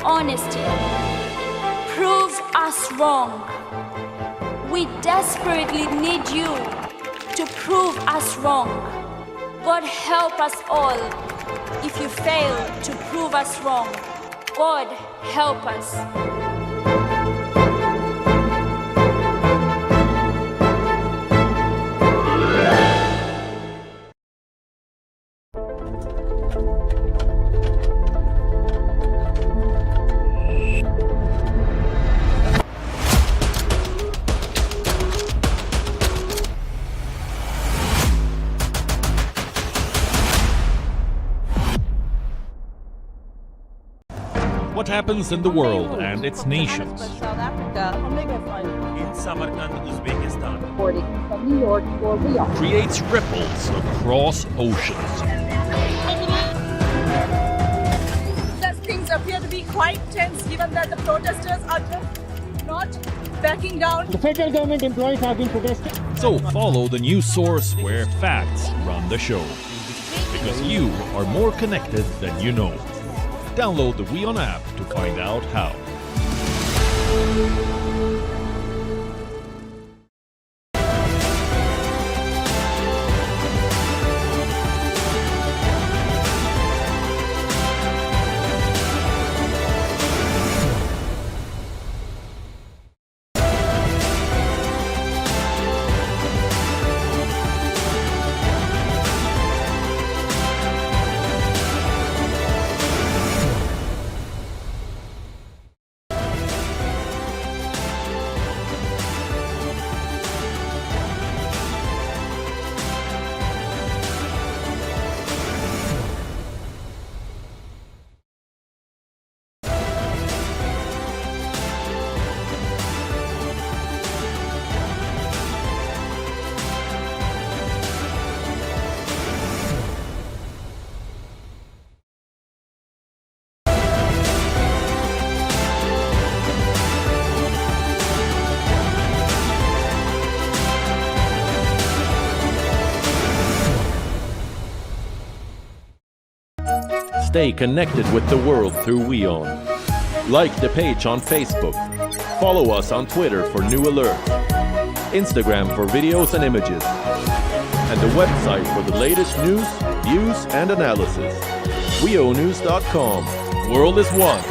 honesty. Prove us wrong. We desperately need you to prove us wrong. God help us all if you fail to prove us wrong. God help us. What happens in the world and its nations? South Africa. In Samarkand, Uzbekistan. From New York for WION. Creates ripples across oceans. Things appear to be quite tense given that the protesters are just not backing down. The federal government employees have been protesting. So follow the news source where facts run the show. Because you are more connected than you know. Download the WION app to find out how. Stay connected with the world through WION. Like the page on Facebook. Follow us on Twitter for new alerts. Instagram for videos and images. And the website for the latest news, views and analysis. WIOnews.com. World is one.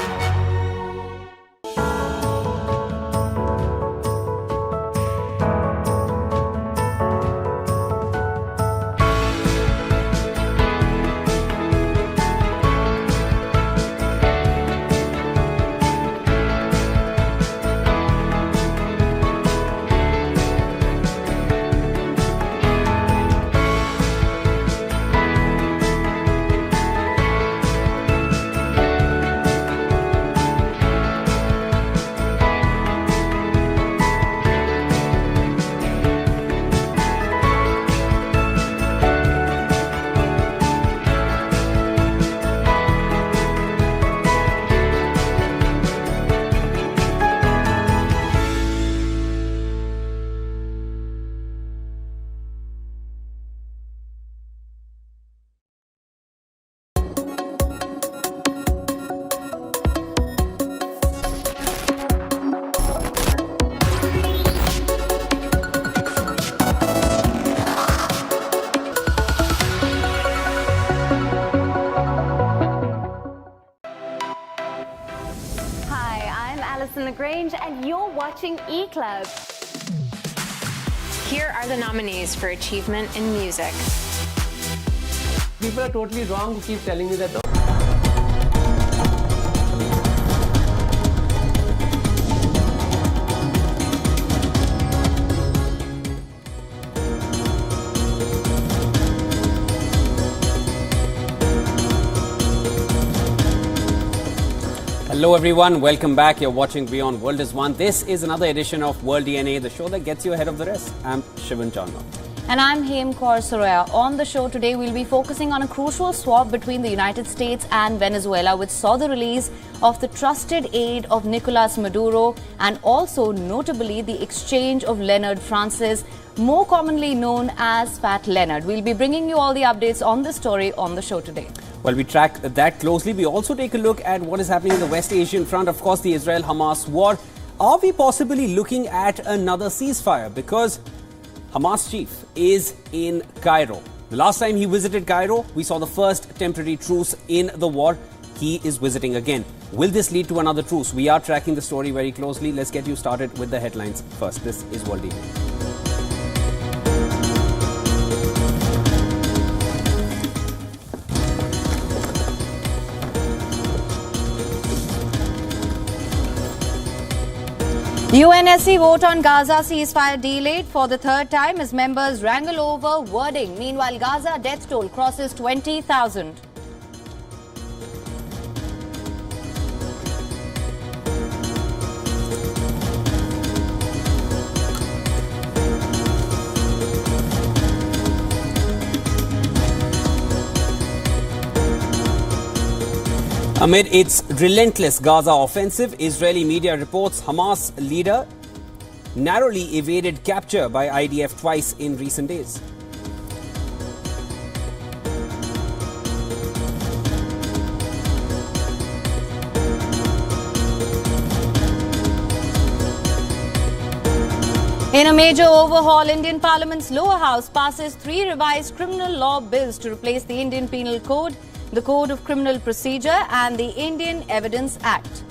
And you're watching E-Club. Here are the nominees for Achievement in Music. People are totally wrong who keep telling me that. Hello everyone, welcome back. You're watching WION World is One. This is another edition of World DNA, the show that gets you ahead of the rest. I'm Shivan Chandra. And I'm Hem Kaur Suraya. On the show today, we'll be focusing on a crucial swap between the United States and Venezuela, which saw the release of the trusted aide of Nicolas Maduro and also notably the exchange of Leonard Francis, more commonly known as Fat Leonard. We'll be bringing you all the updates on this story on the show today. Well, we track that closely. We also take a look at what is happening in the West Asian front. Of course, the Israel-Hamas war. Are we possibly looking at another ceasefire? Because Hamas chief is in Cairo. The last time he visited Cairo, we saw the first temporary truce in the war. He is visiting again. Will this lead to another truce? We are tracking the story very closely. Let's get you started with the headlines first. This is World Evening. UNSC vote on Gaza ceasefire delayed for the third time as members wrangle over wording. Meanwhile, Gaza death toll crosses 20,000. Amid its relentless Gaza offensive, Israeli media reports Hamas leader narrowly evaded capture by IDF twice in recent days. In a major overhaul, Indian Parliament's lower house passes 3 revised criminal law bills to replace the Indian Penal Code, the Code of Criminal Procedure and the Indian Evidence Act.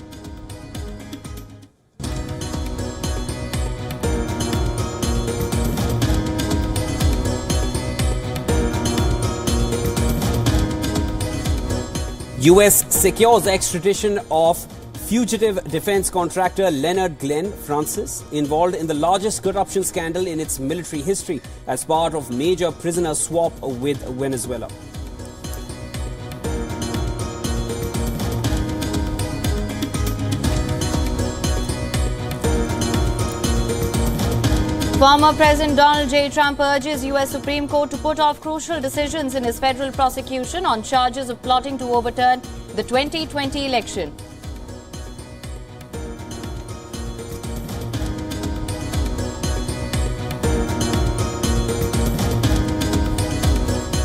U.S. secures extradition of fugitive defense contractor Leonard Glenn Francis, involved in the largest corruption scandal in its military history as part of major prisoner swap with Venezuela. Former President Donald J. Trump urges U.S. Supreme Court to put off crucial decisions in his federal prosecution on charges of plotting to overturn the 2020 election.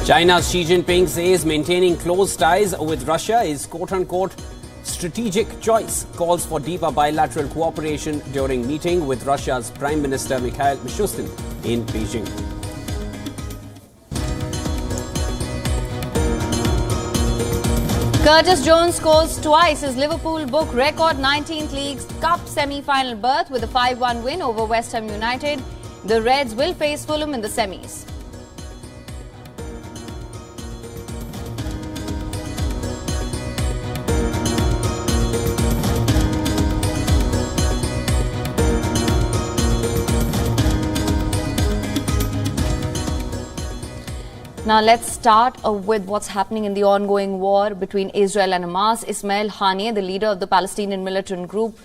China's Xi Jinping says maintaining close ties with Russia is quote-unquote strategic choice, calls for deeper bilateral cooperation during meeting with Russia's Prime Minister Mikhail Mishustin in Beijing. Curtis Jones scores twice as Liverpool book record 19th League Cup semi-final berth with a 5-1 win over West Ham United. The Reds will face Fulham in the semis. Now let's start with what's happening in the ongoing war between Israel and Hamas. Ismail Haniyeh, the leader of the Palestinian militant group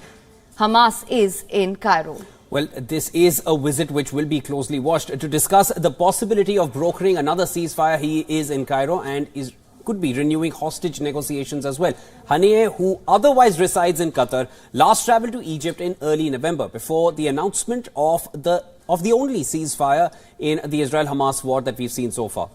Hamas, is in Cairo. Well, this is a visit which will be closely watched. To discuss the possibility of brokering another ceasefire, he is in Cairo and could be renewing hostage negotiations as well. Haniyeh, who otherwise resides in Qatar, last travelled to Egypt in early November before the announcement of the only ceasefire in the Israel-Hamas war that we've seen so far.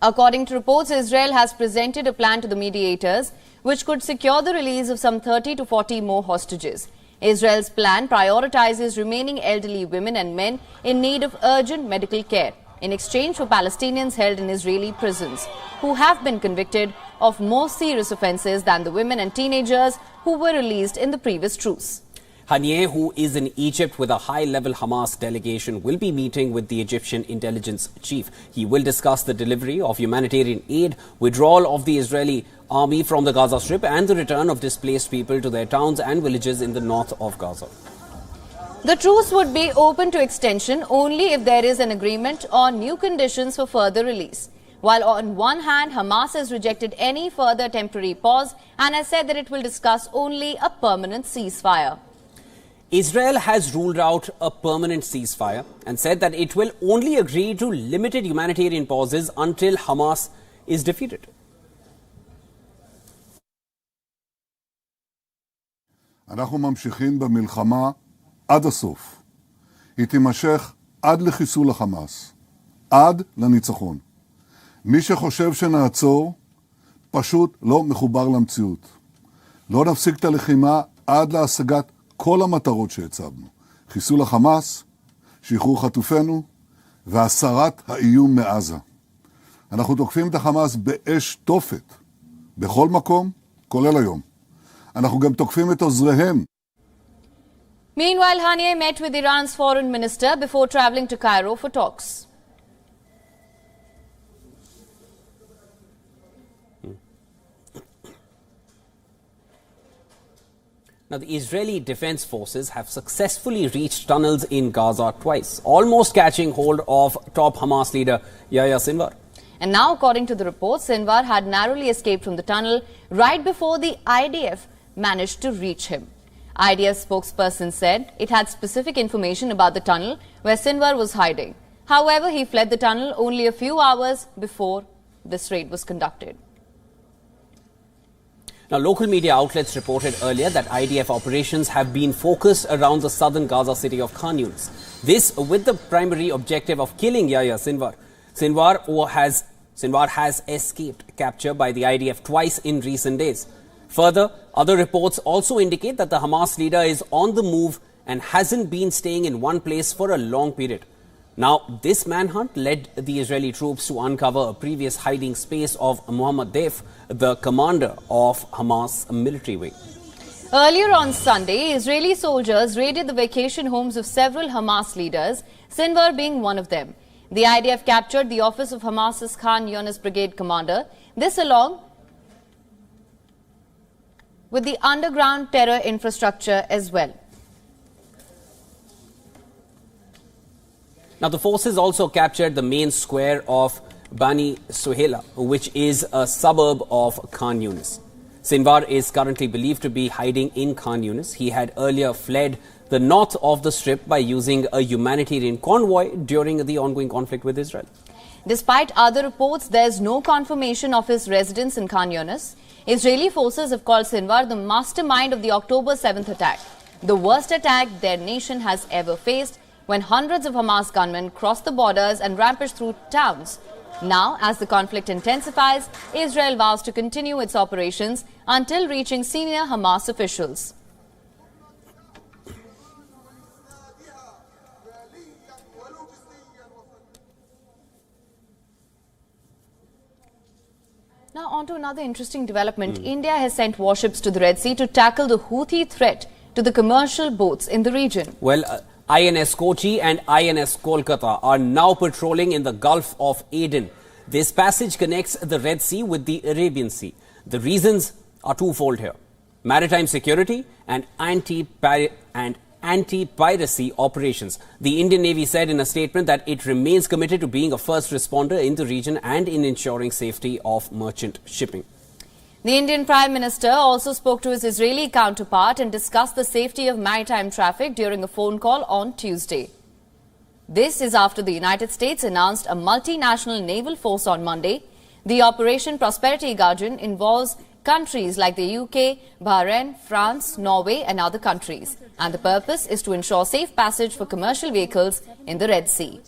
According to reports, Israel has presented a plan to the mediators which could secure the release of some 30 to 40 more hostages. Israel's plan prioritizes remaining elderly women and men in need of urgent medical care in exchange for Palestinians held in Israeli prisons who have been convicted of more serious offences than the women and teenagers who were released in the previous truce. Haniyeh, who is in Egypt with a high-level Hamas delegation, will be meeting with the Egyptian intelligence chief. He will discuss the delivery of humanitarian aid, withdrawal of the Israeli army from the Gaza Strip and the return of displaced people to their towns and villages in the north of Gaza. The truce would be open to extension only if there is an agreement on new conditions for further release. While on one hand, Hamas has rejected any further temporary pause and has said that it will discuss only a permanent ceasefire. Israel has ruled out a permanent ceasefire and said that it will only agree to limited humanitarian pauses until Hamas is defeated. אנחנו ממשיכים במלחמה עד הסוף. היא תימשך עד לחיסול החמאס, עד לניצחון. מי שחושב שנעצור, פשוט לא מחובר למציאות. לא נפסיק את הלחימה עד להשגת כל המטרות שהצבנו. חיסול החמאס, שחרור חטופינו והסרת האיום מעזה. אנחנו תוקפים את החמאס באש תופת, בכל מקום, כולל היום. אנחנו גם תוקפים את עוזריהם. Meanwhile, Haniyeh met with Iran's foreign minister before travelling to Cairo for talks. Now, the Israeli Defense Forces have successfully reached tunnels in Gaza twice, almost catching hold of top Hamas leader Yahya Sinwar. And now, according to the report, Sinwar had narrowly escaped from the tunnel right before the IDF managed to reach him. IDF spokesperson said it had specific information about the tunnel where Sinwar was hiding. However, he fled the tunnel only a few hours before this raid was conducted. Now, local media outlets reported earlier that IDF operations have been focused around the southern Gaza city of Khan Yunis. This with the primary objective of killing Yahya Sinwar. Sinwar has escaped capture by the IDF twice in recent days. Further, other reports also indicate that the Hamas leader is on the move and hasn't been staying in one place for a long period. Now, this manhunt led the Israeli troops to uncover a previous hiding space of Mohammad Deif, the commander of Hamas military wing. Earlier on Sunday, Israeli soldiers raided the vacation homes of several Hamas leaders, Sinwar being one of them. The IDF captured the office of Hamas's Khan Yunis brigade commander. This along with the underground terror infrastructure as well. Now, the forces also captured the main square of Bani Suhaila, which is a suburb of Khan Yunis. Sinwar is currently believed to be hiding in Khan Yunis. He had earlier fled the north of the Strip by using a humanitarian convoy during the ongoing conflict with Israel. Despite other reports, there is no confirmation of his residence in Khan Yunis. Israeli forces have called Sinwar the mastermind of the October 7th attack, the worst attack their nation has ever faced, when hundreds of Hamas gunmen crossed the borders and rampaged through towns. Now, as the conflict intensifies, Israel vows to continue its operations until reaching senior Hamas officials. Now, on to another interesting development. India has sent warships to the Red Sea to tackle the Houthi threat to the commercial boats in the region. Well, INS Kochi and INS Kolkata are now patrolling in the Gulf of Aden. This passage connects the Red Sea with the Arabian Sea. The reasons are twofold here: maritime security and anti-piracy operations. The Indian Navy said in a statement that it remains committed to being a first responder in the region and in ensuring safety of merchant shipping. The Indian Prime Minister also spoke to his Israeli counterpart and discussed the safety of maritime traffic during a phone call on Tuesday. This is after the United States announced a multinational naval force on Monday. The Operation Prosperity Guardian involves countries like the UK, Bahrain, France, Norway and other countries. And the purpose is to ensure safe passage for commercial vehicles in the Red Sea.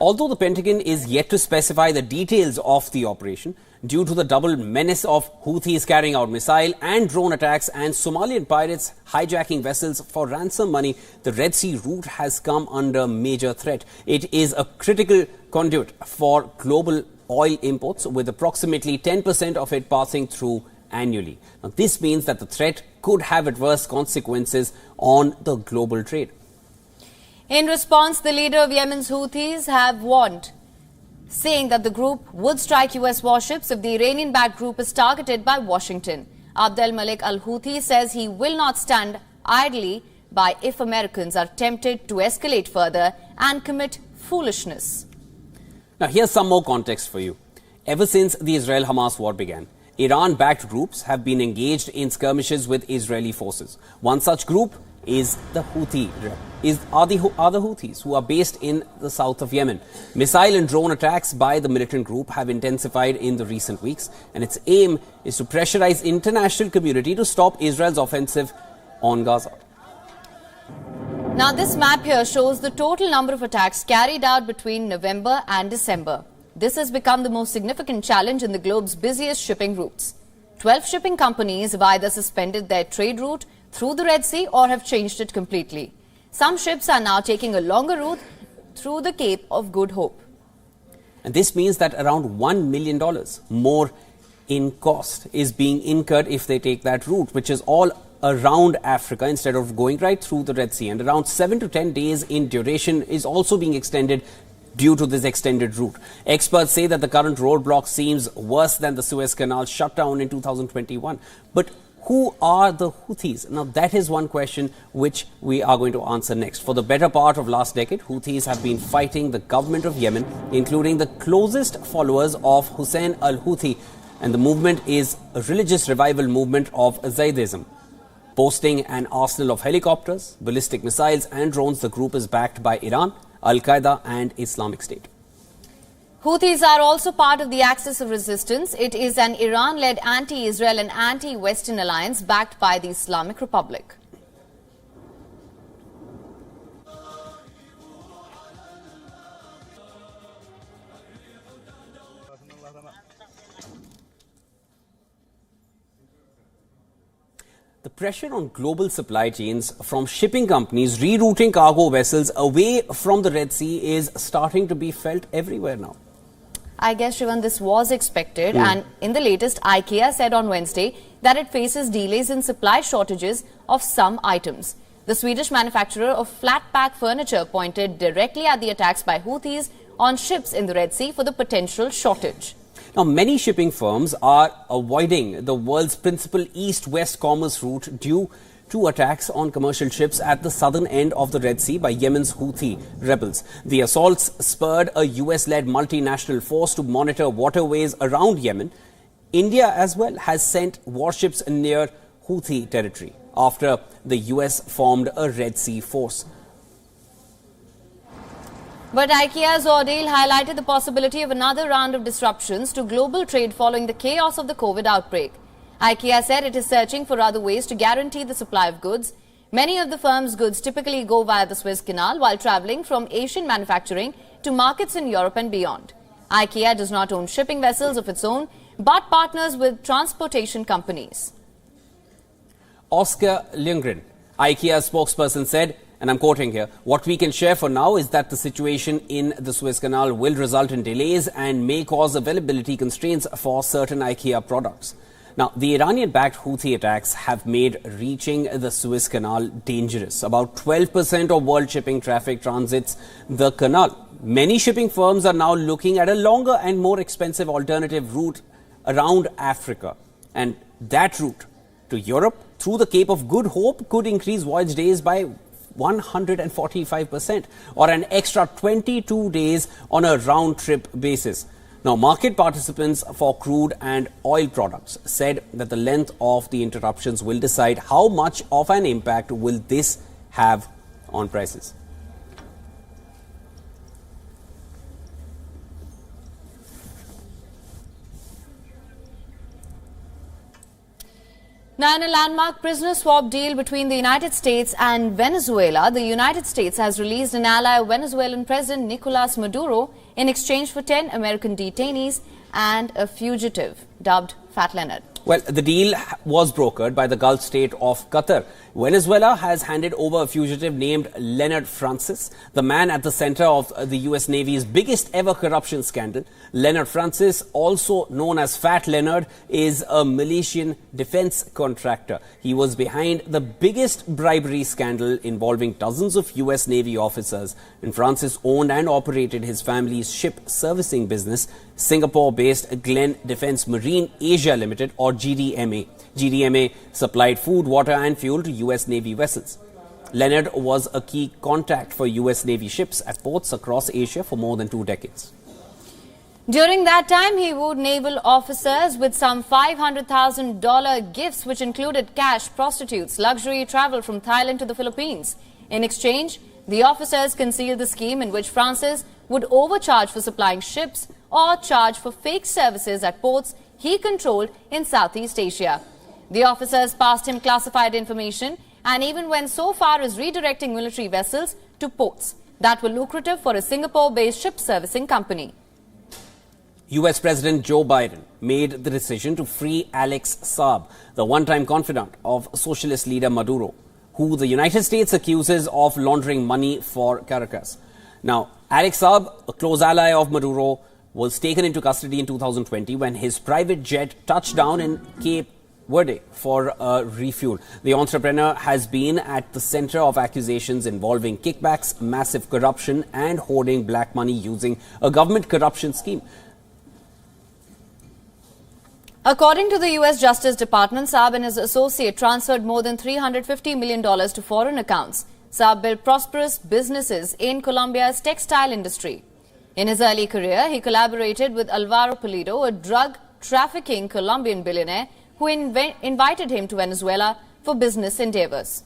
Although the Pentagon is yet to specify the details of the operation, due to the double menace of Houthis carrying out missile and drone attacks and Somalian pirates hijacking vessels for ransom money, the Red Sea route has come under major threat. It is a critical conduit for global oil imports, with approximately 10% of it passing through annually. Now, this means that the threat could have adverse consequences on the global trade. In response, the leader of Yemen's Houthis have warned, saying that the group would strike U.S. warships if the Iranian-backed group is targeted by Washington. Abdel Malik al-Houthi says he will not stand idly by if Americans are tempted to escalate further and commit foolishness. Now, here's some more context for you. Ever since the Israel-Hamas war began, Iran-backed groups have been engaged in skirmishes with Israeli forces. One such group is the Houthis, who are based in the south of Yemen. Missile and drone attacks by the militant group have intensified in the recent weeks, and its aim is to pressurize international community to stop Israel's offensive on Gaza. Now, this map here shows the total number of attacks carried out between November and December. This has become the most significant challenge in the globe's busiest shipping routes. 12 shipping companies have either suspended their trade route through the Red Sea or have changed it completely. Some ships are now taking a longer route through the Cape of Good Hope. And this means that around $1 million more in cost is being incurred if they take that route, which is all around Africa instead of going right through the Red Sea. And around 7 to 10 days in duration is also being extended due to this extended route. Experts say that the current roadblock seems worse than the Suez Canal shutdown in 2021. But who are the Houthis? Now, that is one question which we are going to answer next. For the better part of last decade, Houthis have been fighting the government of Yemen, including the closest followers of Hussein al-Houthi. And the movement is a religious revival movement of Zaydism. Boasting an arsenal of helicopters, ballistic missiles and drones, the group is backed by Iran, Al-Qaeda and Islamic State. Houthis are also part of the Axis of Resistance. It is an Iran-led anti-Israel and anti-Western alliance backed by the Islamic Republic. The pressure on global supply chains from shipping companies rerouting cargo vessels away from the Red Sea is starting to be felt everywhere now. I guess, Shivan, this was expected. And in the latest, IKEA said on Wednesday that it faces delays in supply shortages of some items. The Swedish manufacturer of flat pack furniture pointed directly at the attacks by Houthis on ships in the Red Sea for the potential shortage. Now, many shipping firms are avoiding the world's principal east-west commerce route due to attacks on commercial ships at the southern end of the Red Sea by Yemen's Houthi rebels. The assaults spurred a US-led multinational force to monitor waterways around Yemen. India as well has sent warships near Houthi territory after the US formed a Red Sea force. But IKEA's ordeal highlighted the possibility of another round of disruptions to global trade following the chaos of the COVID outbreak. IKEA said it is searching for other ways to guarantee the supply of goods. Many of the firm's goods typically go via the Suez Canal while travelling from Asian manufacturing to markets in Europe and beyond. IKEA does not own shipping vessels of its own, but partners with transportation companies. Oscar Lundgren, IKEA's spokesperson, said, and I'm quoting here, "What we can share for now is that the situation in the Suez Canal will result in delays and may cause availability constraints for certain IKEA products." Now, the Iranian-backed Houthi attacks have made reaching the Suez Canal dangerous. About 12% of world shipping traffic transits the canal. Many shipping firms are now looking at a longer and more expensive alternative route around Africa. And that route to Europe through the Cape of Good Hope could increase voyage days by 145% or an extra 22 days on a round-trip basis. Now, market participants for crude and oil products said that the length of the interruptions will decide how much of an impact will this have on prices. Now, in a landmark prisoner swap deal between the United States and Venezuela, the United States has released an ally of Venezuelan President Nicolas Maduro in exchange for 10 American detainees and a fugitive dubbed Fat Leonard. Well, the deal was brokered by the Gulf state of Qatar. Venezuela has handed over a fugitive named Leonard Francis, the man at the center of the U.S. Navy's biggest ever corruption scandal. Leonard Francis, also known as Fat Leonard, is a Malaysian defense contractor. He was behind the biggest bribery scandal involving dozens of U.S. Navy officers. And Francis owned and operated his family's ship servicing business, Singapore-based Glen Defence Marine Asia Limited, or GDMA. GDMA supplied food, water and fuel to U.S. Navy vessels. Leonard was a key contact for U.S. Navy ships at ports across Asia for more than 2 decades. During that time, he wooed naval officers with some $500,000 gifts, which included cash, prostitutes, luxury travel from Thailand to the Philippines. In exchange, the officers concealed the scheme in which Francis would overcharge for supplying ships or charge for fake services at ports he controlled in Southeast Asia. The officers passed him classified information and even went so far as redirecting military vessels to ports that were lucrative for a Singapore-based ship servicing company. U.S. President Joe Biden made the decision to free Alex Saab, the one-time confidant of socialist leader Maduro, who the United States accuses of laundering money for Caracas. Now, Alex Saab, a close ally of Maduro, was taken into custody in 2020 when his private jet touched down in Cape Verde for refuel. The entrepreneur has been at the center of accusations involving kickbacks, massive corruption and hoarding black money using a government corruption scheme. According to the U.S. Justice Department, Saab and his associate transferred more than $350 million to foreign accounts. Saab built prosperous businesses in Colombia's textile industry. In his early career, he collaborated with Alvaro Pulido, a drug trafficking Colombian billionaire who invited him to Venezuela for business endeavors.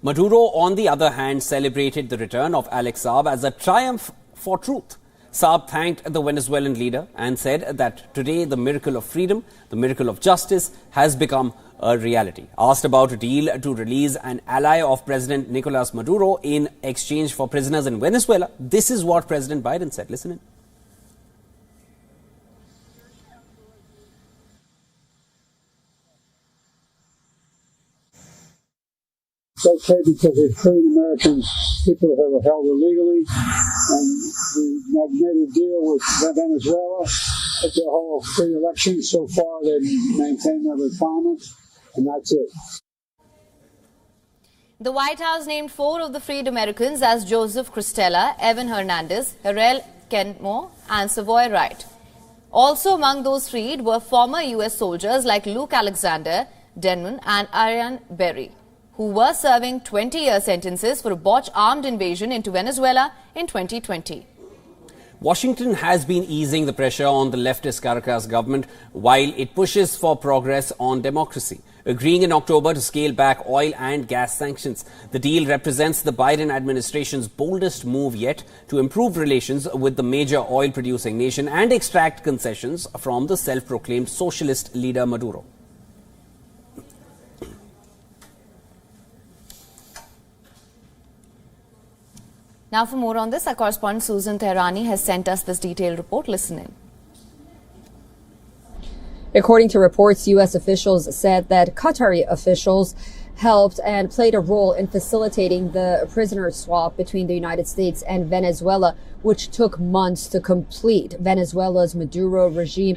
Maduro, on the other hand, celebrated the return of Alex Saab as a triumph for truth. Saab thanked the Venezuelan leader and said that today the miracle of freedom, the miracle of justice has become a reality. Asked about a deal to release an ally of President Nicolas Maduro in exchange for prisoners in Venezuela, this is what President Biden said. Listen in. It's okay because they're freeing American people who were held illegally, and we made a deal with Venezuela at the whole free election. So far, they've maintained their requirements, and that's it. The White House named 4 of the freed Americans as Joseph Cristela, Evan Hernandez, Harel Kenmore, and Savoy Wright. Also among those freed were former U.S. soldiers like Luke Alexander, Denman, and Ariane Berry, who were serving 20-year sentences for a botched armed invasion into Venezuela in 2020. Washington has been easing the pressure on the leftist Caracas government while it pushes for progress on democracy, agreeing in October to scale back oil and gas sanctions. The deal represents the Biden administration's boldest move yet to improve relations with the major oil-producing nation and extract concessions from the self-proclaimed socialist leader Maduro. Now for more on this, our correspondent Susan Tehrani has sent us this detailed report. Listen in. According to reports, U.S. officials said that Qatari officials helped and played a role in facilitating the prisoner swap between the United States and Venezuela, which took months to complete. Venezuela's Maduro regime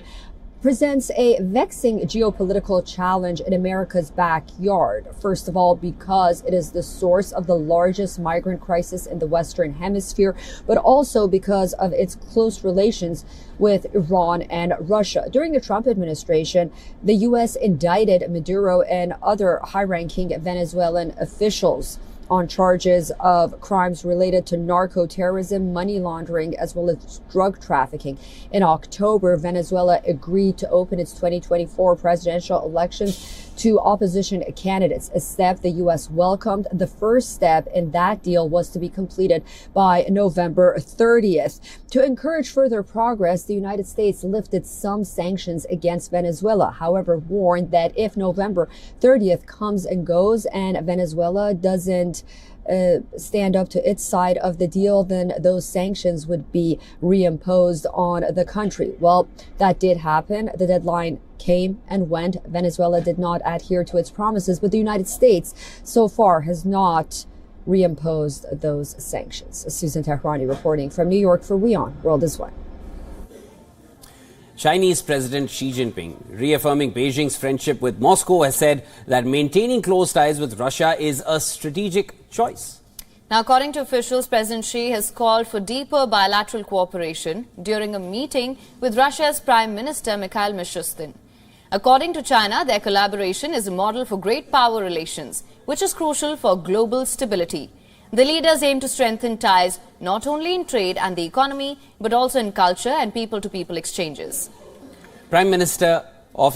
presents a vexing geopolitical challenge in America's backyard. First of all, because it is the source of the largest migrant crisis in the Western Hemisphere, but also because of its close relations with Iran and Russia. During the Trump administration, the U.S. indicted Maduro and other high-ranking Venezuelan officials on charges of crimes related to narco-terrorism, money laundering, as well as drug trafficking. In October, Venezuela agreed to open its 2024 presidential elections to opposition candidates, a step the U.S. welcomed. The first step in that deal was to be completed by November 30th. To encourage further progress, the United States lifted some sanctions against Venezuela, however, warned that if November 30th comes and goes and Venezuela doesn't stand up to its side of the deal, then those sanctions would be reimposed on the country. Well, that did happen. The deadline came and went. Venezuela did not adhere to its promises, but the United States so far has not reimposed those sanctions. Susan Tehrani reporting from New York for WION World is One. Chinese President Xi Jinping, reaffirming Beijing's friendship with Moscow, has said that maintaining close ties with Russia is a strategic choice. Now, according to officials, President Xi has called for deeper bilateral cooperation during a meeting with Russia's Prime Minister Mikhail Mishustin. According to China, their collaboration is a model for great power relations, which is crucial for global stability. The leaders aim to strengthen ties not only in trade and the economy, but also in culture and people-to-people exchanges. Prime Minister of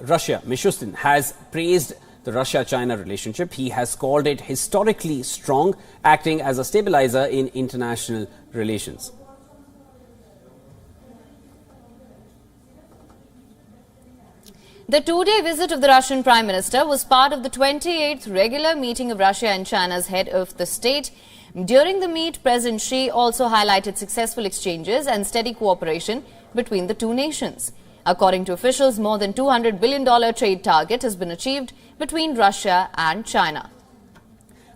Russia, Mishustin, has praised the Russia-China relationship. He has called it historically strong, acting as a stabilizer in international relations. The two-day visit of the Russian Prime Minister was part of the 28th regular meeting of Russia and China's head of the state. During the meet, President Xi also highlighted successful exchanges and steady cooperation between the two nations. According to officials, more than $200 billion trade target has been achieved between Russia and China.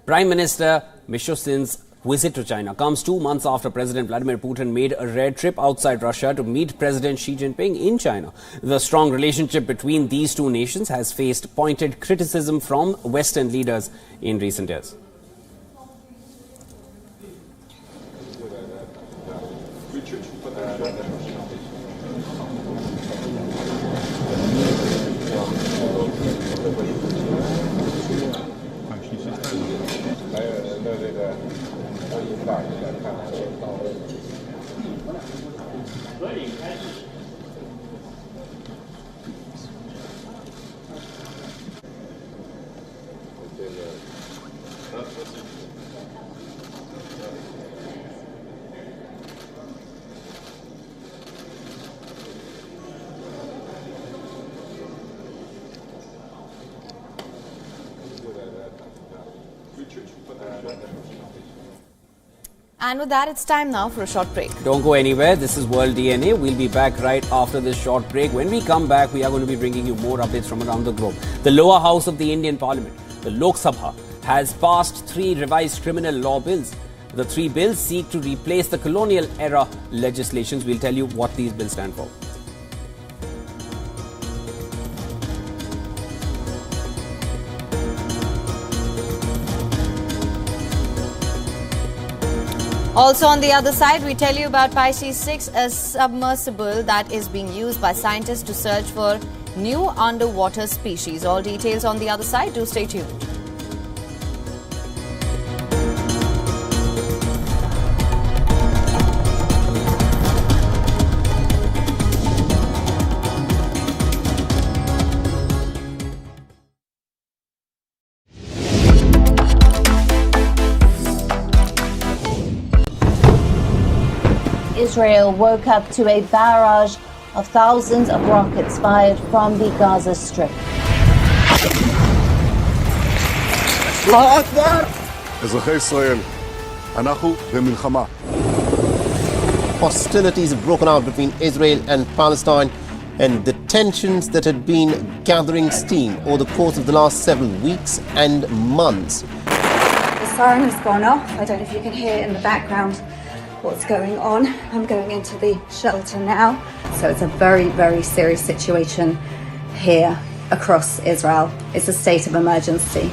Prime Minister Mishustin's visit to China comes 2 months after President Vladimir Putin made a rare trip outside Russia to meet President Xi Jinping in China. The strong relationship between these two nations has faced pointed criticism from Western leaders in recent years. And with that, it's time now for a short break. Don't go anywhere. This is World DNA. We'll be back right after this short break. When we come back, we are going to be bringing you more updates from around the globe. The lower house of the Indian Parliament, the Lok Sabha, has passed 3 revised criminal law bills. The 3 bills seek to replace the colonial era legislations. We'll tell you what these bills stand for. Also on the other side, we tell you about Pisces 6, a submersible that is being used by scientists to search for new underwater species. All details on the other side. Do stay tuned. Israel woke up to a barrage of thousands of rockets fired from the Gaza Strip. אזרחי ישראל, אנחנו במלחמה. Hostilities have broken out between Israel and Palestine, and the tensions that had been gathering steam over the course of the last several weeks and months. The siren has gone off. I don't know if you can hear it in the background what's going on. I'm going into the shelter now. So it's a very, very serious situation here across Israel. It's a state of emergency.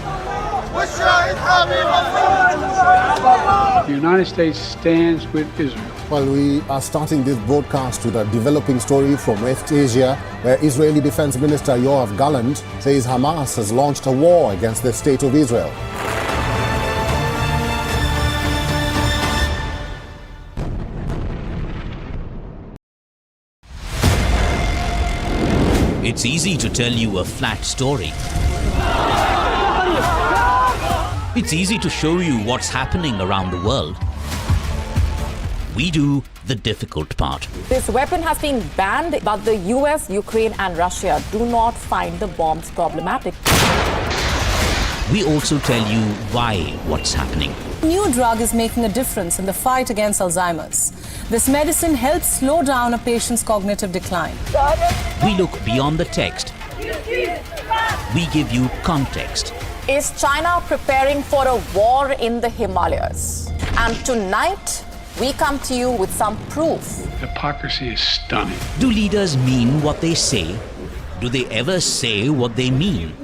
The United States stands with Israel. Well, we are starting this broadcast with a developing story from West Asia, where Israeli Defense Minister Yoav Gallant says Hamas has launched a war against the state of Israel. It's easy to tell you a flat story. It's easy to show you what's happening around the world. We do the difficult part. This weapon has been banned, but the U.S., Ukraine and Russia do not find the bombs problematic. We also tell you why what's happening. A new drug is making a difference in the fight against Alzheimer's. This medicine helps slow down a patient's cognitive decline. We look beyond the text. We give you context. Is China preparing for a war in the Himalayas? And tonight, we come to you with some proof. Hypocrisy is stunning. Do leaders mean what they say? Do they ever say what they mean?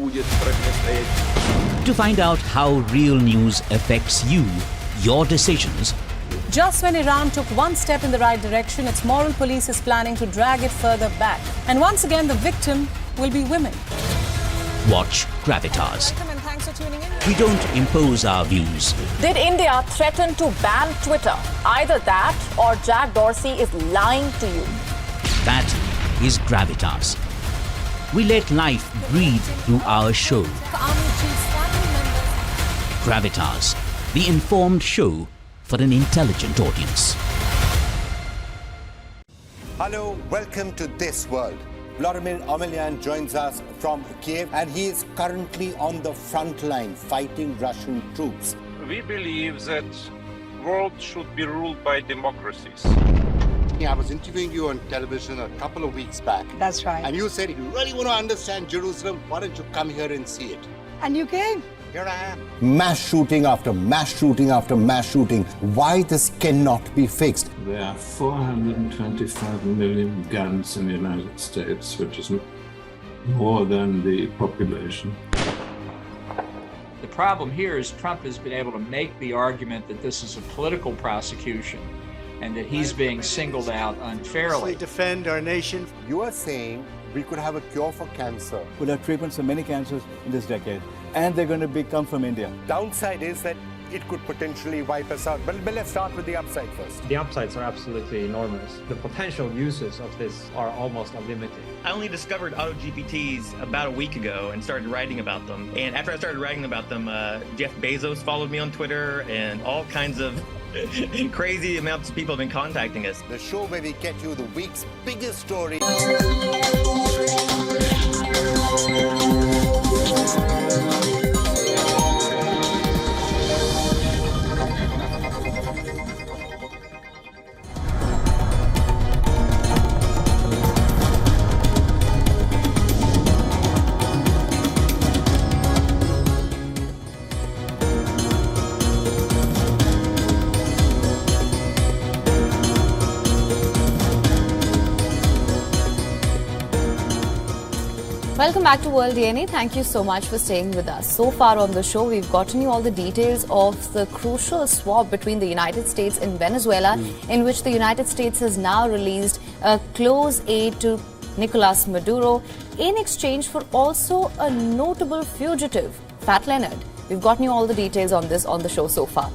To find out how real news affects you, your decisions. Just when Iran took one step in the right direction, its moral police is planning to drag it further back. And once again, the victim will be women. Watch Gravitas. Welcome and thanks for tuning in. We don't impose our views. Did India threaten to ban Twitter? Either that or Jack Dorsey is lying to you. That is Gravitas. We let life breathe through our show. Gravitas, the informed show for an intelligent audience. Hello, welcome to This World. Vladimir Amelyan joins us from Kiev, and he is currently on the front line fighting Russian troops. We believe that the world should be ruled by democracies. I was interviewing you on television a couple of weeks back. That's right. And you said, if you really want to understand Jerusalem, why don't you come here and see it? And you came. Here I am. Mass shooting after mass shooting after mass shooting. Why this cannot be fixed? There are 425 million guns in the United States, which is more than the population. The problem here is Trump has been able to make the argument that this is a political prosecution and that he's being singled out unfairly. Defend our nation. You are saying we could have a cure for cancer. We'll have treatments for many cancers in this decade, and they're going to come from India. Downside is that it could potentially wipe us out. But let's start with the upside first. The upsides are absolutely enormous. The potential uses of this are almost unlimited. I only discovered AutoGPTs about a week ago and started writing about them. And after I started writing about them, Jeff Bezos followed me on Twitter, and all kinds of crazy amounts of people have been contacting us. The show where we get you the week's biggest story. Welcome back to World DNA. Thank you so much for staying with us. So far on the show, we've gotten you all the details of the crucial swap between the United States and Venezuela, in which the United States has now released a close aid to Nicolas Maduro in exchange for also a notable fugitive, Fat Leonard. We've gotten you all the details on this on the show so far.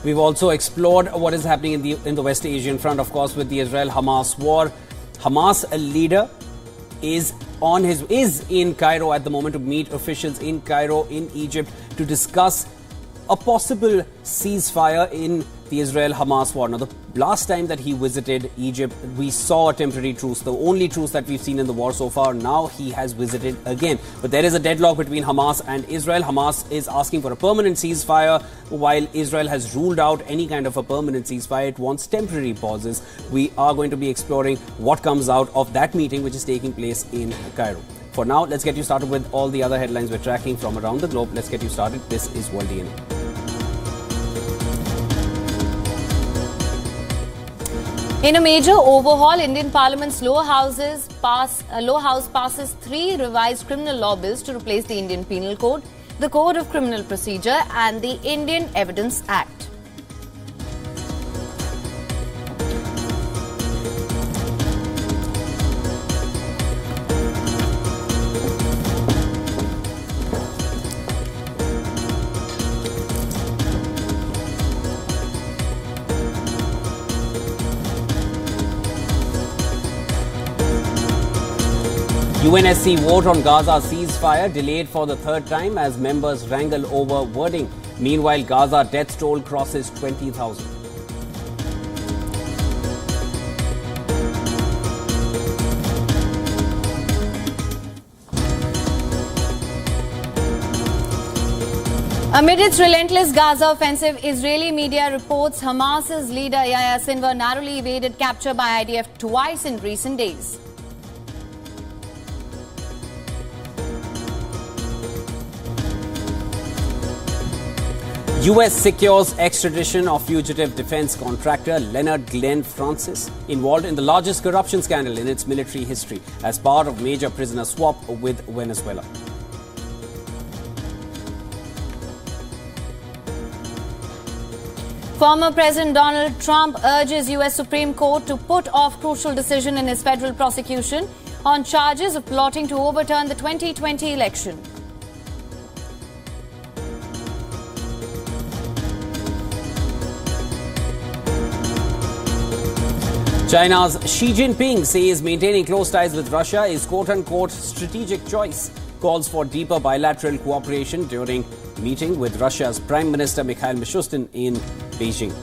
We've also explored what is happening in the West Asian front, of course, with the Israel-Hamas war. Hamas, a leader, is in Cairo at the moment to meet officials in Cairo, in Egypt, to discuss a possible ceasefire in the Israel-Hamas war. Now, the last time that he visited Egypt, we saw a temporary truce, the only truce that we've seen in the war so far. Now he has visited again. But there is a deadlock between Hamas and Israel. Hamas is asking for a permanent ceasefire, while Israel has ruled out any kind of a permanent ceasefire. It wants temporary pauses. We are going to be exploring what comes out of that meeting, which is taking place in Cairo. For now, let's get you started with all the other headlines we're tracking from around the globe. Let's get you started. This is World DNA. In a major overhaul, Indian Parliament's lower house passes 3 revised criminal law bills to replace the Indian Penal Code, the Code of Criminal Procedure and the Indian Evidence Act. UNSC vote on Gaza ceasefire delayed for the third time as members wrangle over wording. Meanwhile, Gaza death toll crosses 20,000. Amid its relentless Gaza offensive, Israeli media reports Hamas's leader Yahya Sinwar narrowly evaded capture by IDF twice in recent days. U.S. secures extradition of fugitive defense contractor Leonard Glenn Francis, involved in the largest corruption scandal in its military history, as part of major prisoner swap with Venezuela. Former President Donald Trump urges U.S. Supreme Court to put off crucial decision in his federal prosecution on charges of plotting to overturn the 2020 election. China's Xi Jinping says maintaining close ties with Russia is quote-unquote strategic choice. Calls for deeper bilateral cooperation during meeting with Russia's Prime Minister Mikhail Mishustin in Beijing.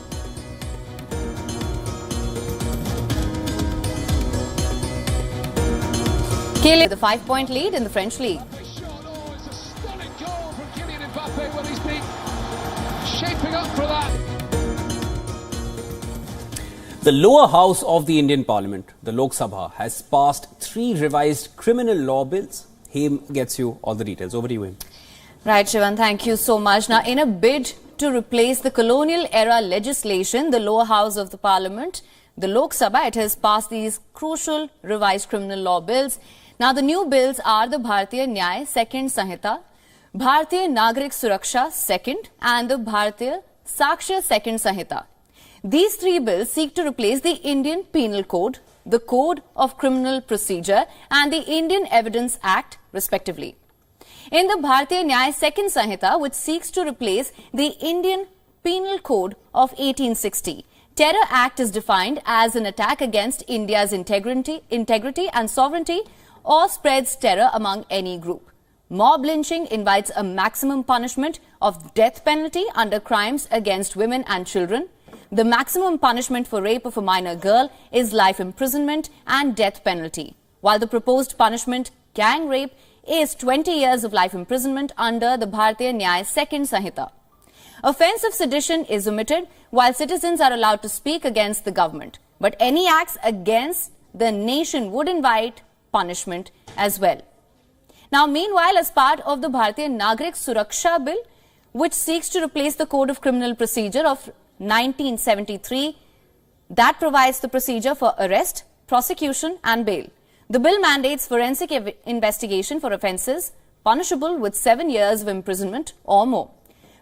Killing the 5-point lead in the French league. Shaping up for that. The lower house of the Indian Parliament, the Lok Sabha, has passed 3 revised criminal law bills. Him gets you all the details. Over to you, Him. Right, Shivan, thank you so much. Now, in a bid to replace the colonial era legislation, the lower house of the Parliament, the Lok Sabha, it has passed these crucial revised criminal law bills. Now, the new bills are the Bharatiya Nyay Second Sanhita, Bharatiya Nagrik Suraksha Second, and the Bharatiya Sakshya Second Sanhita. These 3 bills seek to replace the Indian Penal Code, the Code of Criminal Procedure, and the Indian Evidence Act, respectively. In the Bharatiya Nyay Second Sanhita, which seeks to replace the Indian Penal Code of 1860, Terror Act is defined as an attack against India's integrity and sovereignty or spreads terror among any group. Mob lynching invites a maximum punishment of death penalty under crimes against women and children. The maximum punishment for rape of a minor girl is life imprisonment and death penalty, while the proposed punishment, gang rape, is 20 years of life imprisonment under the Bharatiya Nyay Second Sanhita. Offence of sedition is omitted, while citizens are allowed to speak against the government. But any acts against the nation would invite punishment as well. Now, meanwhile, as part of the Bharatiya Nagrik Suraksha Bill, which seeks to replace the Code of Criminal Procedure of 1973, that provides the procedure for arrest, prosecution and bail. The bill mandates forensic investigation for offences punishable with 7 years of imprisonment or more.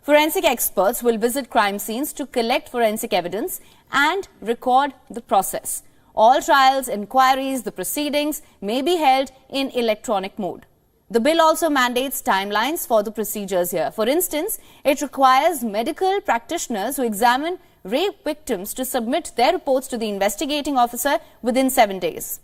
Forensic experts will visit crime scenes to collect forensic evidence and record the process. All trials, inquiries, the proceedings may be held in electronic mode. The bill also mandates timelines for the procedures here. For instance, it requires medical practitioners who examine rape victims to submit their reports to the investigating officer within 7 days.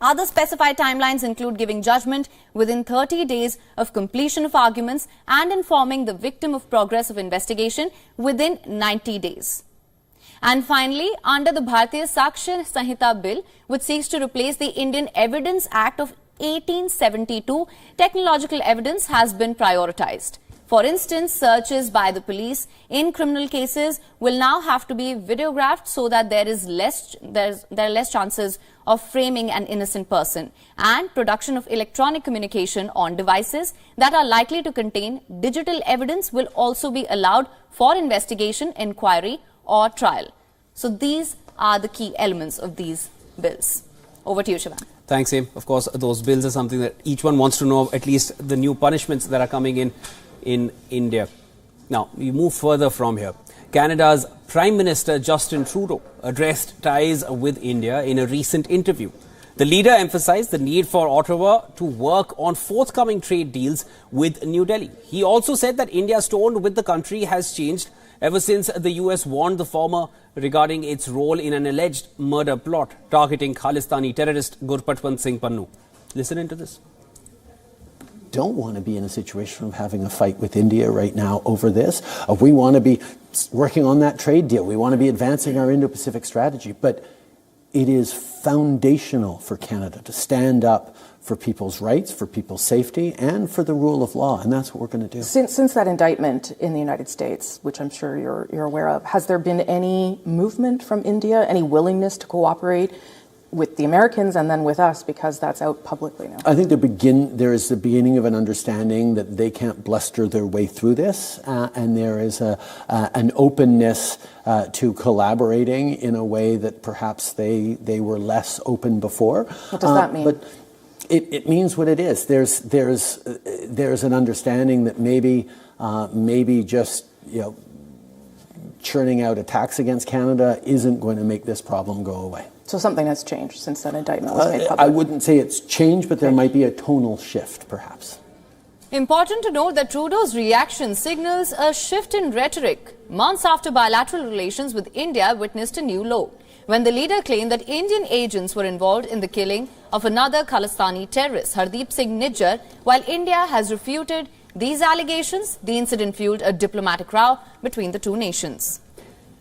Other specified timelines include giving judgment within 30 days of completion of arguments and informing the victim of progress of investigation within 90 days. And finally, under the Bharatiya Sakshya Sanhita Bill, which seeks to replace the Indian Evidence Act of 1872, technological evidence has been prioritized. For instance, searches by the police in criminal cases will now have to be videographed so that there are less chances of framing an innocent person, and production of electronic communication on devices that are likely to contain digital evidence will also be allowed for investigation, inquiry or trial. So these are the key elements of these bills. Over to you, Shivan. Thanks, Aim. Of course, those bills are something that each one wants to know, at least the new punishments that are coming in India. Now, we move further from here. Canada's Prime Minister Justin Trudeau addressed ties with India in a recent interview. The leader emphasized the need for Ottawa to work on forthcoming trade deals with New Delhi. He also said that India's tone with the country has changed ever since the U.S. warned the former regarding its role in an alleged murder plot targeting Khalistani terrorist Gurpatwant Singh Pannu. Listen into this. Don't want to be in a situation of having a fight with India right now over this. We want to be working on that trade deal. We want to be advancing our Indo-Pacific strategy. But it is foundational for Canada to stand up for people's rights, for people's safety, and for the rule of law. And that's what we're going to do. Since that indictment in the United States, which I'm sure you're aware of, has there been any movement from India, any willingness to cooperate with the Americans and then with us, because that's out publicly now? I think there is the beginning of an understanding that they can't bluster their way through this, and there is an openness to collaborating in a way that perhaps they were less open before. What does that mean? But it means what it is. There's an understanding that maybe just churning out attacks against Canada isn't going to make this problem go away. So something has changed since that indictment was made public? I wouldn't say it's changed, but there might be a tonal shift, perhaps. Important to note that Trudeau's reaction signals a shift in rhetoric months after bilateral relations with India witnessed a new low, when the leader claimed that Indian agents were involved in the killing of another Khalistani terrorist, Hardeep Singh Nijjar. While India has refuted these allegations, the incident fueled a diplomatic row between the two nations.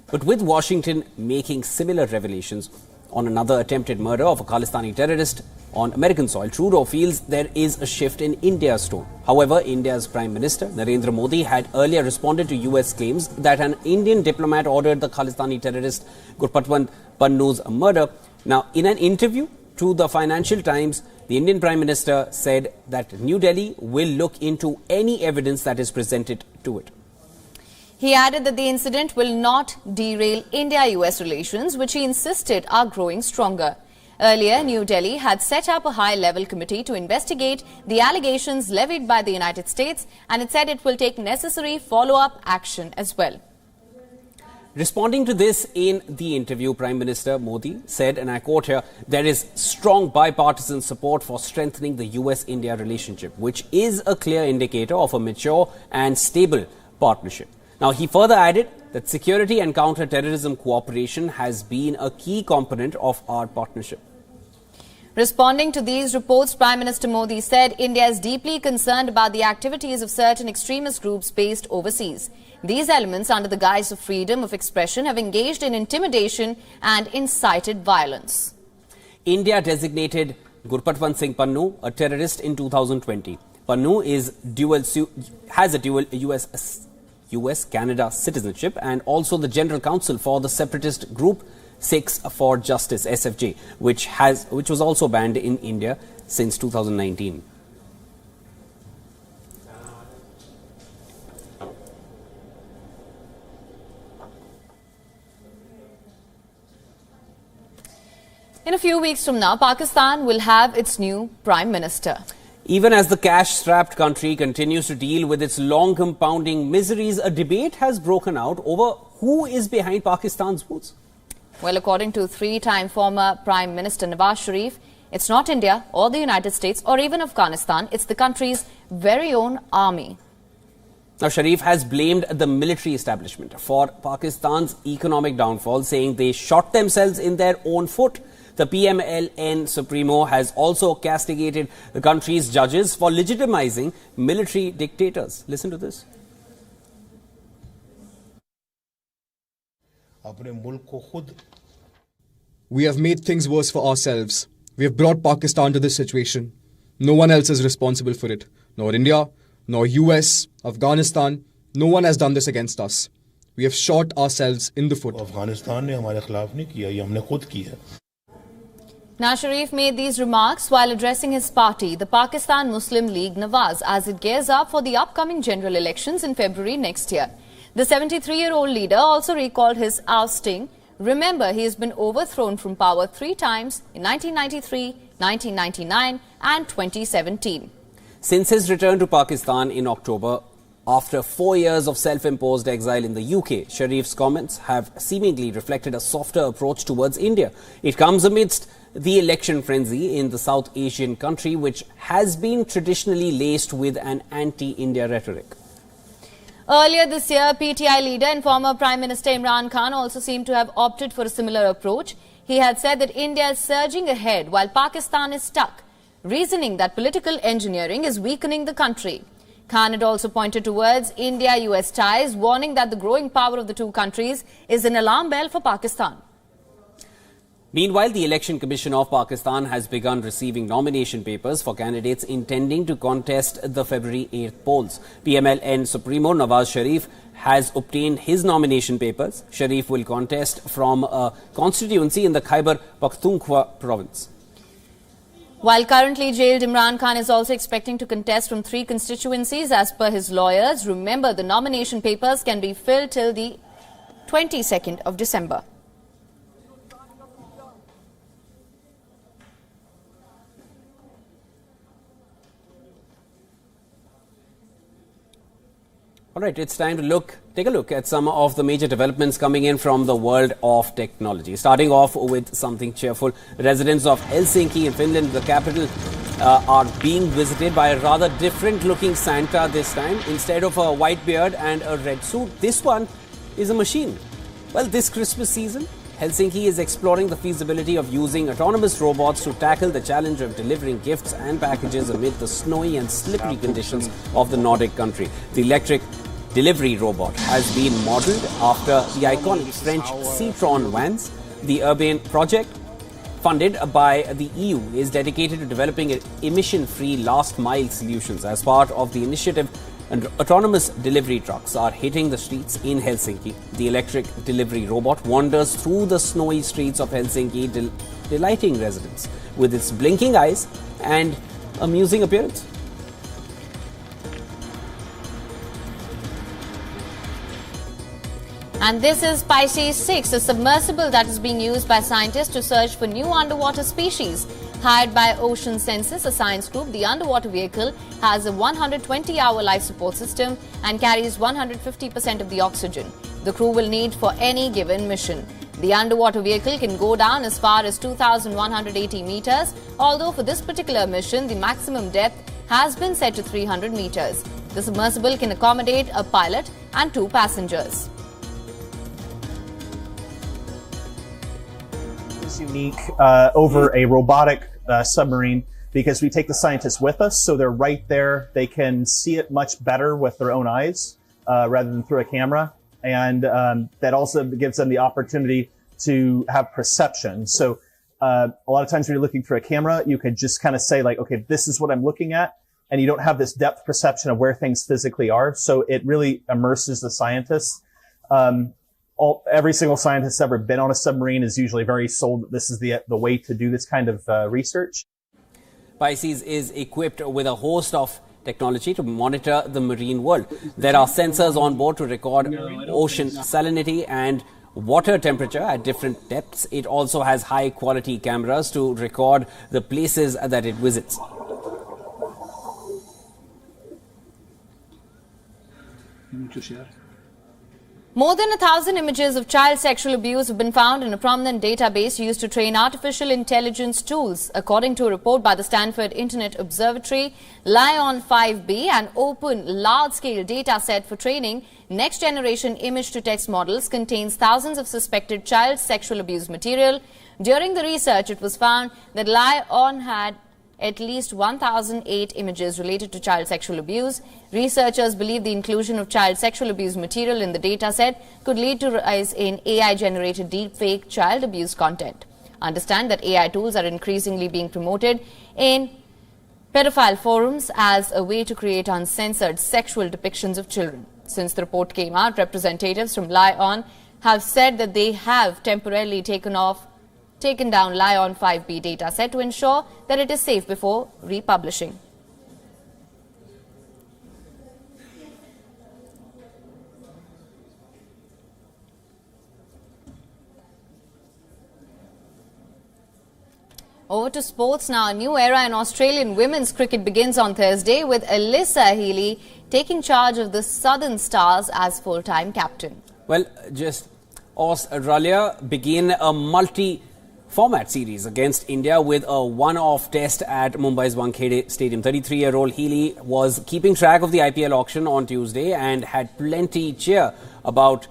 But with Washington making similar revelations, on another attempted murder of a Khalistani terrorist on American soil, Trudeau feels there is a shift in India's tone. However, India's Prime Minister Narendra Modi had earlier responded to US claims that an Indian diplomat ordered the Khalistani terrorist Gurpatwant Pannu's murder. Now, in an interview to the Financial Times, the Indian Prime Minister said that New Delhi will look into any evidence that is presented to it. He added that the incident will not derail India-US relations, which he insisted are growing stronger. Earlier, New Delhi had set up a high-level committee to investigate the allegations levied by the United States, and it said it will take necessary follow-up action as well. Responding to this in the interview, Prime Minister Modi said, and I quote here, there is strong bipartisan support for strengthening the US-India relationship, which is a clear indicator of a mature and stable partnership. Now, he further added that security and counter-terrorism cooperation has been a key component of our partnership. Responding to these reports, Prime Minister Modi said India is deeply concerned about the activities of certain extremist groups based overseas. These elements, under the guise of freedom of expression, have engaged in intimidation and incited violence. India designated Gurpatwant Singh Pannu a terrorist in 2020. Pannu has a dual US-Canada citizenship and also the General Counsel for the separatist group Sikhs for Justice, SFJ, which was also banned in India since 2019. In a few weeks from now, Pakistan will have its new Prime Minister. Even as the cash-strapped country continues to deal with its long compounding miseries, a debate has broken out over who is behind Pakistan's woes. Well, according to three-time former Prime Minister Nawaz Sharif, it's not India or the United States or even Afghanistan, it's the country's very own army. Now, Sharif has blamed the military establishment for Pakistan's economic downfall, saying they shot themselves in their own foot. The PMLN Supremo has also castigated the country's judges for legitimizing military dictators. Listen to this. We have made things worse for ourselves. We have brought Pakistan to this situation. No one else is responsible for it. Nor India, nor US, Afghanistan. No one has done this against us. We have shot ourselves in the foot. Now, Sharif made these remarks while addressing his party, the Pakistan Muslim League Nawaz, as it gears up for the upcoming general elections in February next year. The 73-year-old leader also recalled his ousting. Remember, he has been overthrown from power 3 times in 1993, 1999 and 2017. Since his return to Pakistan in October, after 4 years of self-imposed exile in the UK, Sharif's comments have seemingly reflected a softer approach towards India. It comes amidst the election frenzy in the South Asian country, which has been traditionally laced with an anti-India rhetoric. Earlier this year, PTI leader and former Prime Minister Imran Khan also seemed to have opted for a similar approach. He had said that India is surging ahead while Pakistan is stuck, reasoning that political engineering is weakening the country. Khan had also pointed towards India-US ties, warning that the growing power of the two countries is an alarm bell for Pakistan. Meanwhile, the Election Commission of Pakistan has begun receiving nomination papers for candidates intending to contest the February 8th polls. PMLN Supremo Nawaz Sharif has obtained his nomination papers. Sharif will contest from a constituency in the Khyber Pakhtunkhwa province. While currently jailed, Imran Khan is also expecting to contest from 3 constituencies as per his lawyers. Remember, the nomination papers can be filled till the 22nd of December. All right, it's time to take a look at some of the major developments coming in from the world of technology. Starting off with something cheerful. Residents of Helsinki in Finland, the capital, are being visited by a rather different looking Santa this time. Instead of a white beard and a red suit, this one is a machine. Well, this Christmas season, Helsinki is exploring the feasibility of using autonomous robots to tackle the challenge of delivering gifts and packages amid the snowy and slippery conditions of the Nordic country. The electric delivery robot has been modelled after the iconic French Citroën vans. The Urbain project funded by the EU, is dedicated to developing emission-free last-mile solutions. As part of the initiative, autonomous delivery trucks are hitting the streets in Helsinki. The electric delivery robot wanders through the snowy streets of Helsinki, delighting residents with its blinking eyes and amusing appearance. And this is Pisces 6, a submersible that is being used by scientists to search for new underwater species. Hired by Ocean Census, a science group, the underwater vehicle has a 120-hour life support system and carries 150% of the oxygen the crew will need for any given mission. The underwater vehicle can go down as far as 2,180 meters, although for this particular mission, the maximum depth has been set to 300 meters. The submersible can accommodate a pilot and 2 passengers. Unique over a robotic submarine because we take the scientists with us, so they're right there. They can see it much better with their own eyes rather than through a camera, and that also gives them the opportunity to have perception. So a lot of times when you're looking through a camera, you could just kind of say like, okay, this is what I'm looking at, and you don't have this depth perception of where things physically are. So it really immerses the scientists. Every single scientist that's ever been on a submarine is usually very sold that this is the way to do this kind of research. Pisces is equipped with a host of technology to monitor the marine world. There are sensors on board to record ocean salinity and water temperature at different depths. It also has high quality cameras to record the places that it visits. More than 1,000 images of child sexual abuse have been found in a prominent database used to train artificial intelligence tools. According to a report by the Stanford Internet Observatory, LION 5B, an open, large-scale data set for training next-generation image-to-text models, contains thousands of suspected child sexual abuse material. During the research, it was found that LION had at least 1,008 images related to child sexual abuse. Researchers believe the inclusion of child sexual abuse material in the data set could lead to a rise in AI-generated deepfake child abuse content. Understand that AI tools are increasingly being promoted in pedophile forums as a way to create uncensored sexual depictions of children. Since the report came out, representatives from LION have said that they have temporarily taken down LION 5B dataset to ensure that it is safe before republishing. Over to sports now. A new era in Australian women's cricket begins on Thursday with Alyssa Healy taking charge of the Southern Stars as full-time captain. Well, just Australia begin a multi-format series against India with a one-off test at Mumbai's Wankhede Stadium. 33-year-old Healy was keeping track of the IPL auction on Tuesday and had plenty to cheer about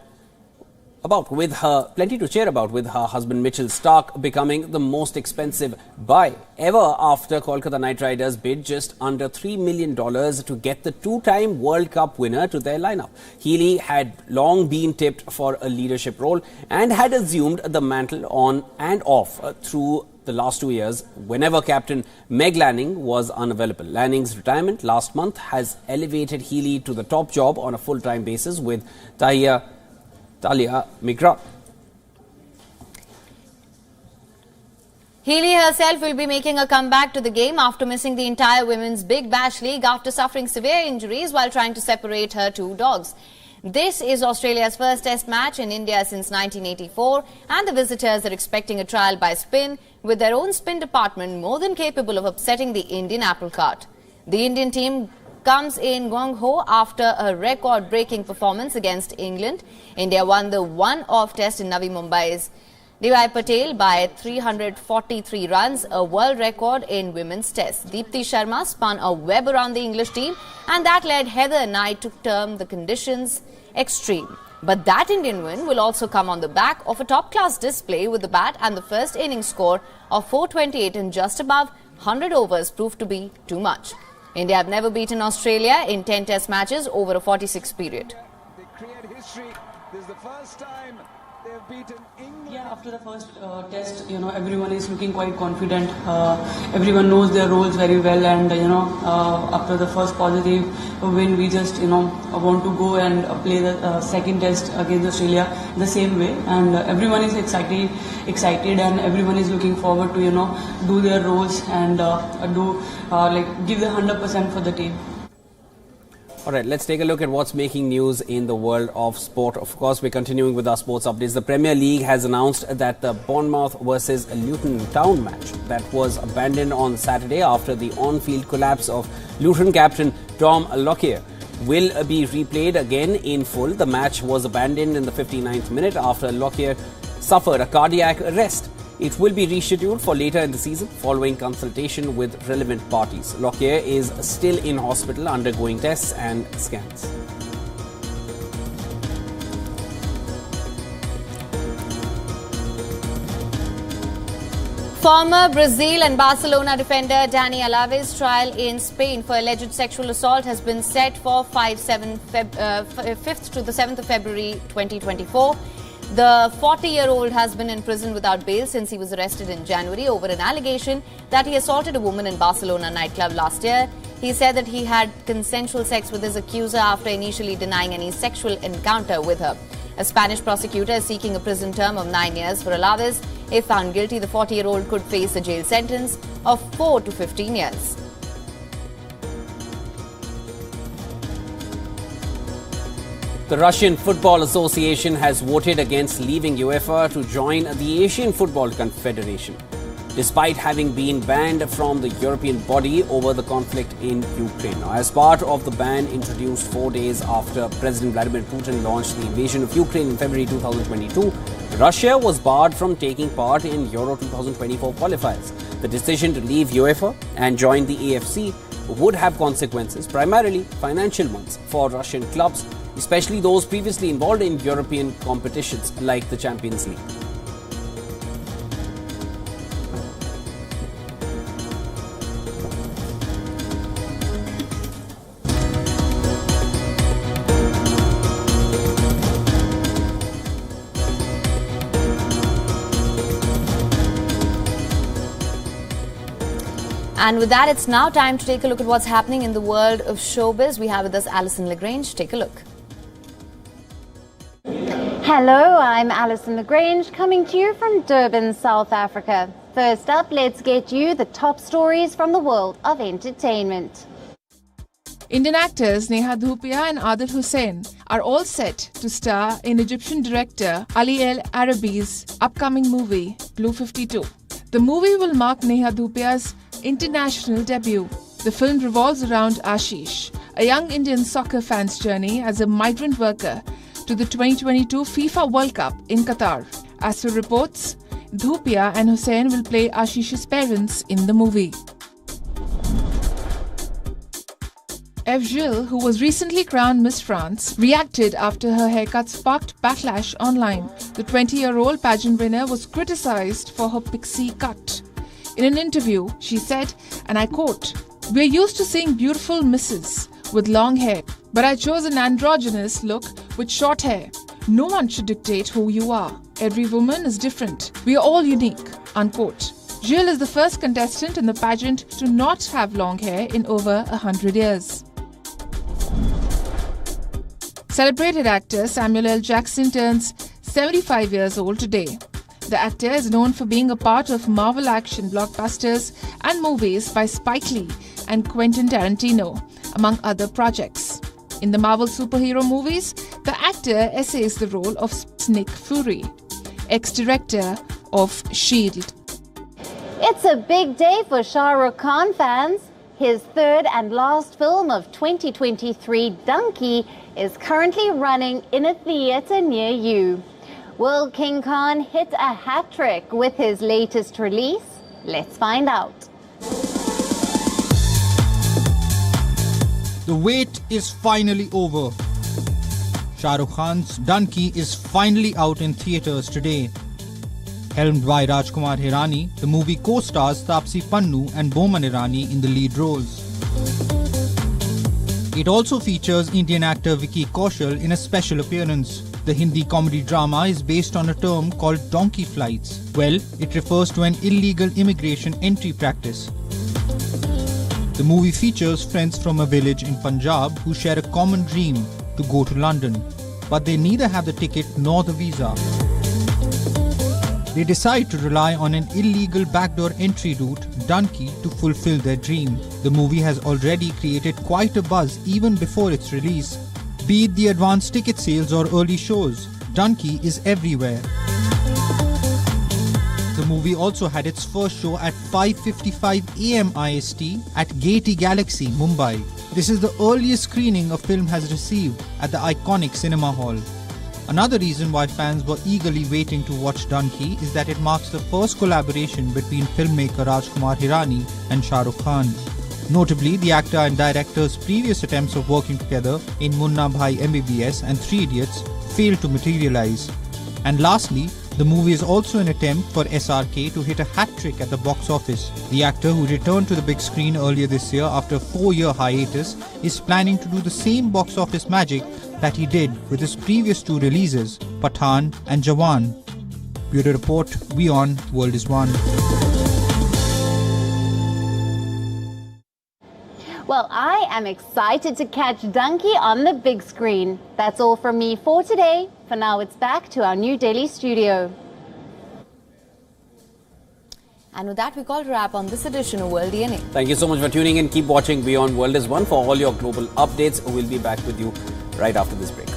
with her husband Mitchell Starc becoming the most expensive buy ever after Kolkata Knight Riders bid just under $3 million to get the two-time World Cup winner to their lineup. Healy had long been tipped for a leadership role and had assumed the mantle on and off through the last 2 years whenever captain Meg Lanning was unavailable. Lanning's retirement last month has elevated Healy to the top job on a full-time basis with Talia Migra. Healy herself will be making a comeback to the game after missing the entire Women's Big Bash League after suffering severe injuries while trying to separate her two dogs. This is Australia's first test match in India since 1984, and the visitors are expecting a trial by spin, with their own spin department more than capable of upsetting the Indian apple cart. The Indian team comes in gung-ho after a record-breaking performance against England. India won the one-off test in Navi Mumbai's Levi Patel by 343 runs, a world record in women's tests. Deepti Sharma spun a web around the English team, and that led Heather Knight to term the conditions extreme. But that Indian win will also come on the back of a top-class display with the bat, and the first innings score of 428 in just above 100 overs proved to be too much. India have never beaten Australia in 10 test matches over a 46 period. They create history. This is the first time Yeah, after the first test, everyone is looking quite confident. Everyone knows their roles very well, and after the first positive win, we just want to go and play the second test against Australia the same way. And everyone is excited, and everyone is looking forward to do their roles and give the 100% for the team. All right, let's take a look at what's making news in the world of sport. Of course, we're continuing with our sports updates. The Premier League has announced that the Bournemouth versus Luton Town match that was abandoned on Saturday after the on-field collapse of Luton captain Tom Lockyer will be replayed again in full. The match was abandoned in the 59th minute after Lockyer suffered a cardiac arrest. It will be rescheduled for later in the season following consultation with relevant parties. Lockyer is still in hospital undergoing tests and scans. Former Brazil and Barcelona defender Dani Alves' trial in Spain for alleged sexual assault has been set for 5th to the 7th of February 2024. The 40-year-old has been in prison without bail since he was arrested in January over an allegation that he assaulted a woman in Barcelona nightclub last year. He said that he had consensual sex with his accuser after initially denying any sexual encounter with her. A Spanish prosecutor is seeking a prison term of 9 years for Alves. If found guilty, the 40-year-old could face a jail sentence of 4 to 15 years. The Russian Football Association has voted against leaving UEFA to join the Asian Football Confederation, despite having been banned from the European body over the conflict in Ukraine. Now, as part of the ban introduced 4 days after President Vladimir Putin launched the invasion of Ukraine in February 2022, Russia was barred from taking part in Euro 2024 qualifiers. The decision to leave UEFA and join the AFC would have consequences, primarily financial ones, for Russian clubs, especially those previously involved in European competitions like the Champions League. And with that, it's now time to take a look at what's happening in the world of showbiz. We have with us Alison Lagrange. Take a look. Hello, I'm Alison Lagrange coming to you from Durban, South Africa. First up, let's get you the top stories from the world of entertainment. Indian actors Neha Dhupia and Adil Hussain are all set to star in Egyptian director Ali El Arabi's upcoming movie, Blue 52. The movie will mark Neha Dhupia's international debut. The film revolves around Ashish, a young Indian soccer fan's journey as a migrant worker to the 2022 FIFA World Cup in Qatar. As per reports, Dhupia and Hussain will play Ashish's parents in the movie. Eve Gilles, who was recently crowned Miss France, reacted after her haircut sparked backlash online. The 20-year-old pageant winner was criticized for her pixie cut. In an interview, she said, and I quote, "We're used to seeing beautiful misses with long hair, but I chose an androgynous look with short hair. No one should dictate who you are. Every woman is different. We are all unique," unquote. Gilles is the first contestant in the pageant to not have long hair in over 100 years. Celebrated actor Samuel L. Jackson turns 75 years old today. The actor is known for being a part of Marvel action blockbusters and movies by Spike Lee and Quentin Tarantino, among other projects. In the Marvel superhero movies, the actor essays the role of Nick Fury, ex-director of S.H.I.E.L.D. It's a big day for Shah Rukh Khan fans. His third and last film of 2023, Donkey, is currently running in a theatre near you. Will King Khan hit a hat-trick with his latest release? Let's find out. The wait is finally over. Shah Rukh Khan's Donkey is finally out in theatres today. Helmed by Rajkumar Hirani, the movie co-stars Taapsee Pannu and Boman Irani in the lead roles. It also features Indian actor Vicky Kaushal in a special appearance. The Hindi comedy drama is based on a term called donkey flights. Well, it refers to an illegal immigration entry practice. The movie features friends from a village in Punjab who share a common dream to go to London, but they neither have the ticket nor the visa. They decide to rely on an illegal backdoor entry route, donkey, to fulfill their dream. The movie has already created quite a buzz even before its release. Be it the advanced ticket sales or early shows, donkey is everywhere. The movie also had its first show at 5:55 AM IST at Gaiety Galaxy, Mumbai. This is the earliest screening a film has received at the iconic cinema hall. Another reason why fans were eagerly waiting to watch Donkey is that it marks the first collaboration between filmmaker Rajkumar Hirani and Shah Rukh Khan. Notably, the actor and director's previous attempts of working together in Munna Bhai MBBS and Three Idiots failed to materialize. And lastly, the movie is also an attempt for SRK to hit a hat-trick at the box office. The actor, who returned to the big screen earlier this year after a 4-year hiatus, is planning to do the same box office magic that he did with his previous 2 releases, Pathaan and Jawan. Bureau Report, WION World is One. Well, I am excited to catch Donkey on the big screen. That's all from me for today. For now, it's back to our New Delhi studio. And with that, we call a wrap on this edition of World DNA. Thank you so much for tuning in. Keep watching WION World is One for all your global updates. We'll be back with you right after this break.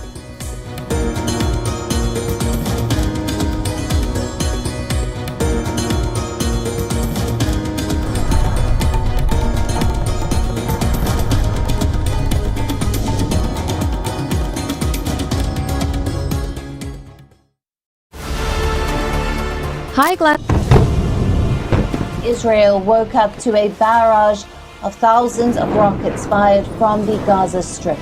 Hi, Glenn. Israel woke up to a barrage of thousands of rockets fired from the Gaza Strip.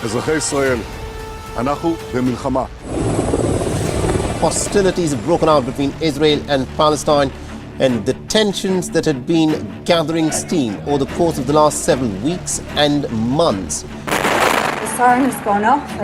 אזרחי ישראל, אנחנו במלחמה. Hostilities have broken out between Israel and Palestine, and the tensions that had been gathering steam over the course of the last several weeks and months. The siren has gone off.